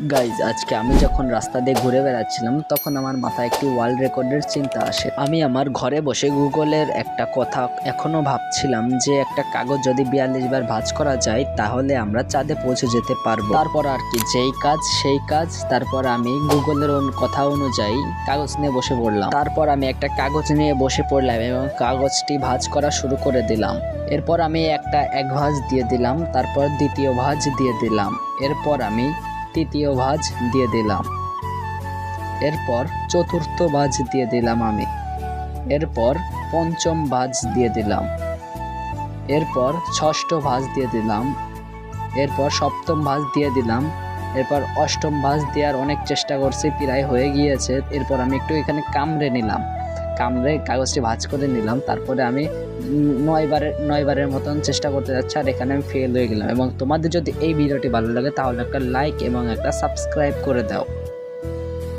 Guys আজকে আমি যখন রাস্তা দিয়ে ঘুরে বেড়াচ্ছিলাম তখন আমার মাথায় একটি ওয়ার্ল্ড রেকর্ডের চিন্তা আসে। আমি আমার ঘরে বসে গুগলের একটা কথা এখনো ভাবছিলাম যে একটা কাগজ যদি 42 বার ভাঁজ করা যায় তাহলে আমরা চাঁদে পৌঁছে যেতে পারবো। তারপর আর কি যেই কাজ সেই কাজ। তারপর আমি গুগলের কথা অনুযায়ী কাগজ নিয়ে বসে পড়লাম। তারপর আমি একটা কাগজ নিয়ে বসে পড়লাম এবং কাগজটি ভাঁজ করা শুরু করে দিলাম। এরপর আমি এক ভাঁজ দিয়ে দিলাম, তারপর দ্বিতীয় ভাঁজ দিয়ে দিলাম, এরপর আমি তৃতীয় ভাঁজ দিয়ে দিলাম, এরপর চতুর্থ ভাঁজ দিয়ে দিলাম আমি, এরপর পঞ্চম ভাঁজ দিয়ে দিলাম, এরপর ষষ্ঠ ভাঁজ দিয়ে দিলাম, এরপর সপ্তম ভাঁজ দিয়ে দিলাম, এরপর অষ্টম ভাঁজ দেওয়ার অনেক চেষ্টা করছি, প্রায় হয়ে গিয়েছে। এরপর আমি একটু এখানে কামড়ে নিলাম, কামড়ে কাগজটি ভাঁজ করে নিলাম। তারপরে আমি 9 বারের মতন চেষ্টা করতে যাচ্ছি আর এখানে আমি ফেল হয়ে গেলাম। এবং তোমাদের যদি এই ভিডিওটি ভালো লাগে তাহলে একটা লাইক এবং একটা সাবস্ক্রাইব করে দাও।